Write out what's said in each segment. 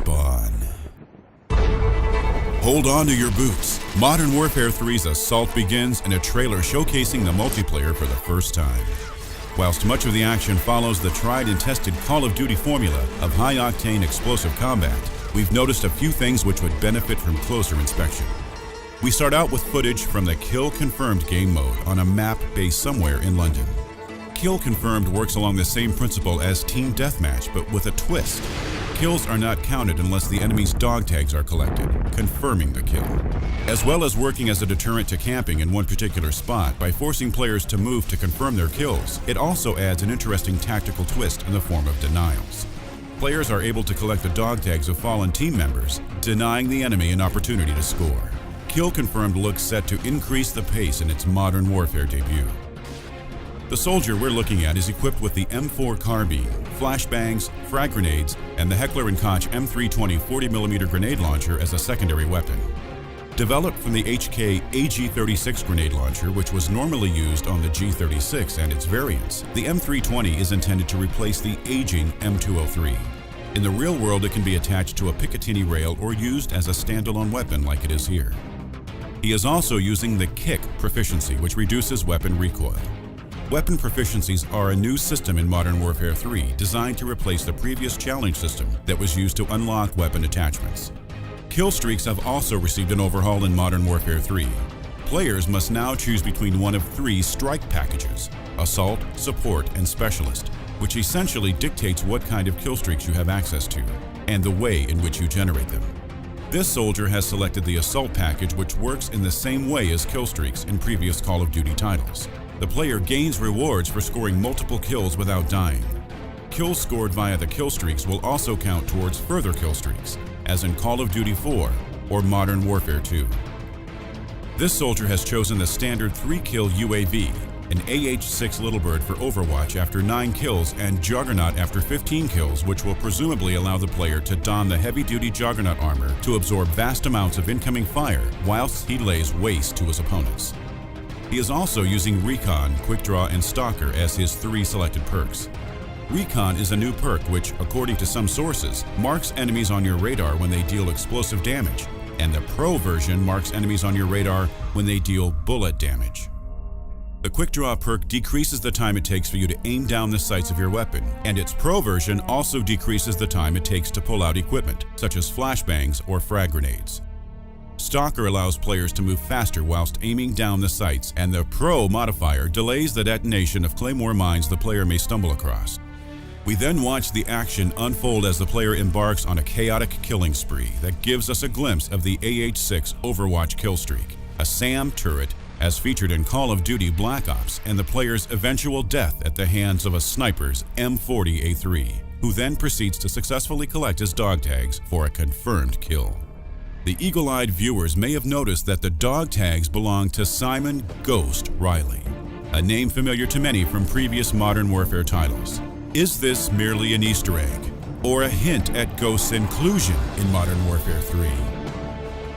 GamerSpawn. Hold on to your boots. Modern Warfare 3's assault begins in a trailer showcasing the multiplayer for the first time. Whilst much of the action follows the tried and tested Call of Duty formula of high-octane explosive combat, we've noticed a few things which would benefit from closer inspection. We start out with footage from the Kill Confirmed game mode on a map based somewhere in London. Kill Confirmed works along the same principle as Team Deathmatch, but with a twist. Kills are not counted unless the enemy's dog tags are collected, confirming the kill. As well as working as a deterrent to camping in one particular spot by forcing players to move to confirm their kills, it also adds an interesting tactical twist in the form of denials. Players are able to collect the dog tags of fallen team members, denying the enemy an opportunity to score. Kill Confirmed looks set to increase the pace in its Modern Warfare debut. The soldier we're looking at is equipped with the M4 carbine, flashbangs, frag grenades, and the Heckler & Koch M320 40mm grenade launcher as a secondary weapon. Developed from the HK AG-36 grenade launcher, which was normally used on the G-36 and its variants, the M320 is intended to replace the aging M203. In the real world, it can be attached to a Picatinny rail or used as a standalone weapon like it is here. He is also using the Kick proficiency, which reduces weapon recoil. Weapon proficiencies are a new system in Modern Warfare 3 designed to replace the previous challenge system that was used to unlock weapon attachments. Kill streaks have also received an overhaul in Modern Warfare 3. Players must now choose between one of three strike packages: Assault, Support, and Specialist, which essentially dictates what kind of kill streaks you have access to, and the way in which you generate them. This soldier has selected the Assault package, which works in the same way as kill streaks in previous Call of Duty titles. The player gains rewards for scoring multiple kills without dying. Kills scored via the kill streaks will also count towards further kill streaks, as in Call of Duty 4 or Modern Warfare 2. This soldier has chosen the standard 3-kill UAV, an AH-6 Little Bird for Overwatch after 9 kills and Juggernaut after 15 kills, which will presumably allow the player to don the heavy-duty Juggernaut armor to absorb vast amounts of incoming fire whilst he lays waste to his opponents. He is also using Recon, Quick Draw, and Stalker as his 3 selected perks. Recon is a new perk which, according to some sources, marks enemies on your radar when they deal explosive damage, and the Pro version marks enemies on your radar when they deal bullet damage. The Quick Draw perk decreases the time it takes for you to aim down the sights of your weapon, and its Pro version also decreases the time it takes to pull out equipment, such as flashbangs or frag grenades. Stalker allows players to move faster whilst aiming down the sights, and the Pro modifier delays the detonation of claymore mines the player may stumble across. We then watch the action unfold as the player embarks on a chaotic killing spree that gives us a glimpse of the AH-6 Overwatch kill streak, a SAM turret as featured in Call of Duty Black Ops, and the player's eventual death at the hands of a sniper's M40A3, who then proceeds to successfully collect his dog tags for a confirmed kill. The eagle-eyed viewers may have noticed that the dog tags belong to Simon Ghost Riley, a name familiar to many from previous Modern Warfare titles. Is this merely an Easter egg, or a hint at Ghost's inclusion in Modern Warfare 3?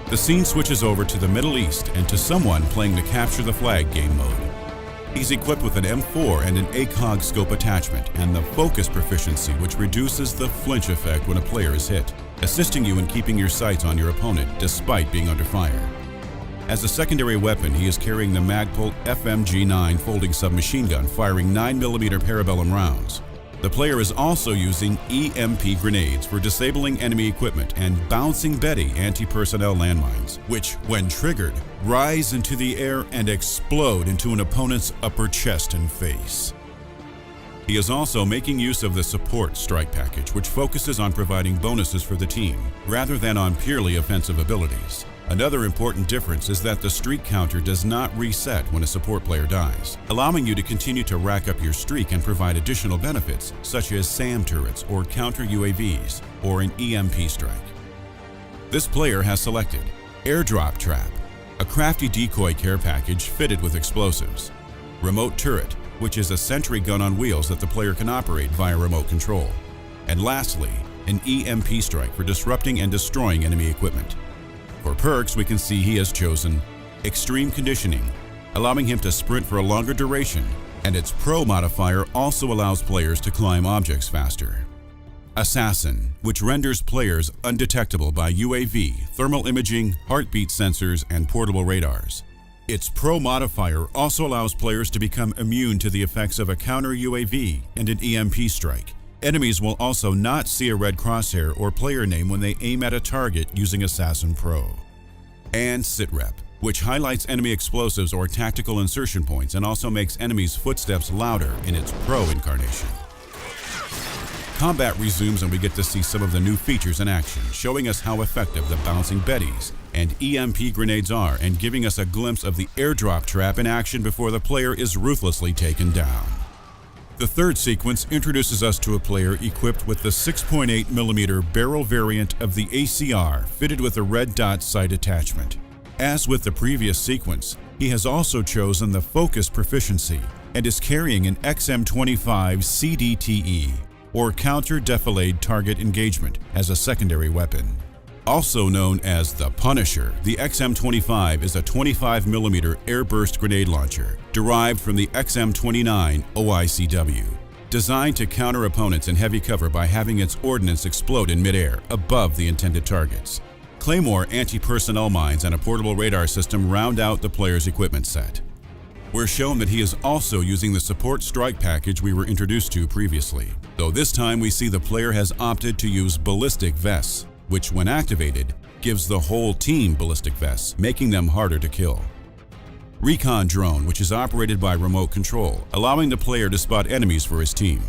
The scene switches over to the Middle East and to someone playing the Capture the Flag game mode. He's equipped with an M4 and an ACOG scope attachment and the focus proficiency, which reduces the flinch effect when a player is hit, assisting you in keeping your sights on your opponent despite being under fire. As a secondary weapon, he is carrying the Magpul FMG-9 folding submachine gun firing 9mm parabellum rounds. The player is also using EMP grenades for disabling enemy equipment and Bouncing Betty anti-personnel landmines, which, when triggered, rise into the air and explode into an opponent's upper chest and face. He is also making use of the Support strike package, which focuses on providing bonuses for the team, rather than on purely offensive abilities. Another important difference is that the streak counter does not reset when a support player dies, allowing you to continue to rack up your streak and provide additional benefits, such as SAM turrets or counter UAVs, or an EMP strike. This player has selected Airdrop Trap, a crafty decoy care package fitted with explosives, Remote Turret, which is a sentry gun on wheels that the player can operate via remote control, and lastly, an EMP strike for disrupting and destroying enemy equipment. For perks, we can see he has chosen Extreme Conditioning, allowing him to sprint for a longer duration, and its Pro modifier also allows players to climb objects faster. Assassin, which renders players undetectable by UAV, thermal imaging, heartbeat sensors, and portable radars. Its Pro modifier also allows players to become immune to the effects of a counter UAV and an EMP strike. Enemies will also not see a red crosshair or player name when they aim at a target using Assassin Pro. And Sitrep, which highlights enemy explosives or tactical insertion points and also makes enemies' footsteps louder in its Pro incarnation. Combat resumes and we get to see some of the new features in action, showing us how effective the bouncing Bettys and EMP grenades are and giving us a glimpse of the airdrop trap in action before the player is ruthlessly taken down. The third sequence introduces us to a player equipped with the 6.8mm barrel variant of the ACR fitted with a red dot sight attachment. As with the previous sequence, he has also chosen the focus proficiency and is carrying an XM25 CDTE, or Counter Defilade Target Engagement, as a secondary weapon. Also known as the Punisher, the XM25 is a 25mm airburst grenade launcher derived from the XM29 OICW, designed to counter opponents in heavy cover by having its ordnance explode in midair above the intended targets. Claymore anti-personnel mines and a portable radar system round out the player's equipment set. We're shown that he is also using the support strike package we were introduced to previously, though this time we see the player has opted to use ballistic vests, which when activated, gives the whole team ballistic vests, making them harder to kill. Recon drone, which is operated by remote control, allowing the player to spot enemies for his team.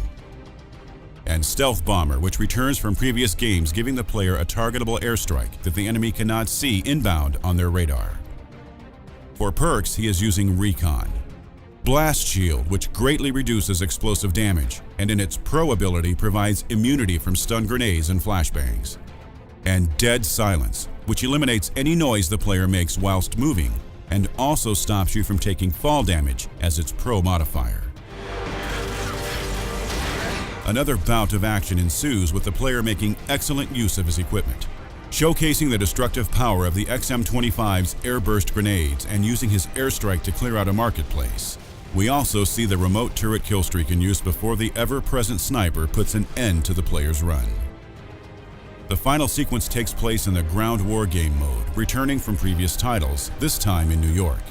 And Stealth Bomber, which returns from previous games, giving the player a targetable airstrike that the enemy cannot see inbound on their radar. For perks, he is using Recon. Blast Shield, which greatly reduces explosive damage, and in its Pro ability provides immunity from stun grenades and flashbangs. And Dead Silence, which eliminates any noise the player makes whilst moving, and also stops you from taking fall damage as its Pro modifier. Another bout of action ensues with the player making excellent use of his equipment, showcasing the destructive power of the XM25's airburst grenades and using his airstrike to clear out a marketplace. We also see the remote turret killstreak in use before the ever-present sniper puts an end to the player's run. The final sequence takes place in the ground war game mode, returning from previous titles, this time in New York.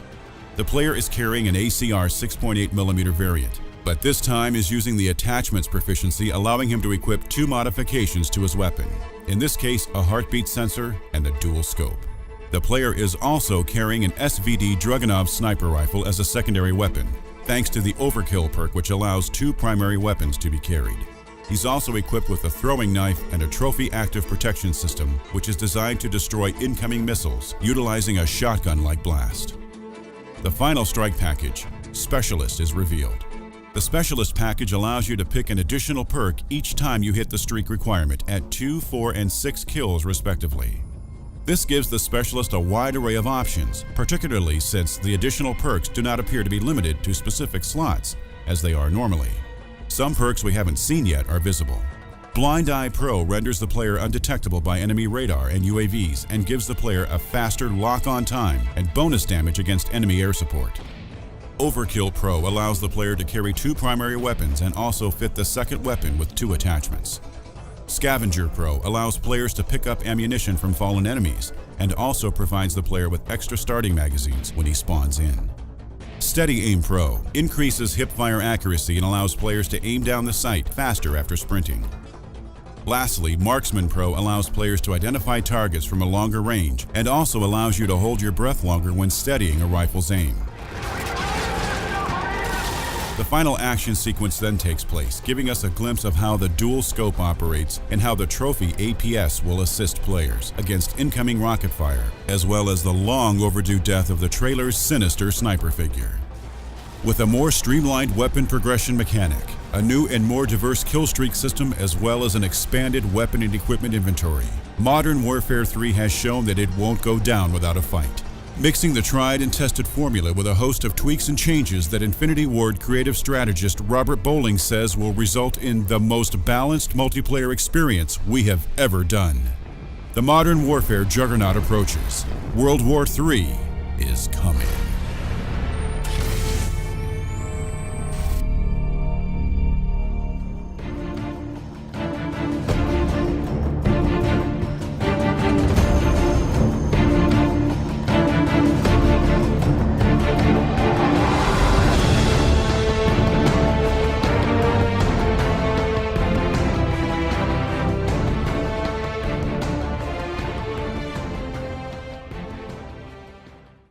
The player is carrying an ACR 6.8mm variant, but this time is using the attachments proficiency, allowing him to equip two modifications to his weapon, in this case a heartbeat sensor and a dual scope. The player is also carrying an SVD Dragunov sniper rifle as a secondary weapon, thanks to the Overkill perk, which allows two primary weapons to be carried. He's also equipped with a throwing knife and a trophy active protection system, which is designed to destroy incoming missiles, utilizing a shotgun-like blast. The final strike package, Specialist, is revealed. The Specialist package allows you to pick an additional perk each time you hit the streak requirement at 2, 4, and 6 kills respectively. This gives the Specialist a wide array of options, particularly since the additional perks do not appear to be limited to specific slots, as they are normally. Some perks we haven't seen yet are visible. Blind Eye Pro renders the player undetectable by enemy radar and UAVs and gives the player a faster lock-on time and bonus damage against enemy air support. Overkill Pro allows the player to carry two primary weapons and also fit the second weapon with two attachments. Scavenger Pro allows players to pick up ammunition from fallen enemies and also provides the player with extra starting magazines when he spawns in. Steady Aim Pro increases hipfire accuracy and allows players to aim down the sight faster after sprinting. Lastly, Marksman Pro allows players to identify targets from a longer range and also allows you to hold your breath longer when steadying a rifle's aim. The final action sequence then takes place, giving us a glimpse of how the dual scope operates and how the trophy APS will assist players against incoming rocket fire, as well as the long overdue death of the trailer's sinister sniper figure. With a more streamlined weapon progression mechanic, a new and more diverse killstreak system, as well as an expanded weapon and equipment inventory, Modern Warfare 3 has shown that it won't go down without a fight. Mixing the tried and tested formula with a host of tweaks and changes that Infinity Ward creative strategist Robert Bowling says will result in the most balanced multiplayer experience we have ever done. The Modern Warfare juggernaut approaches. World War III is coming.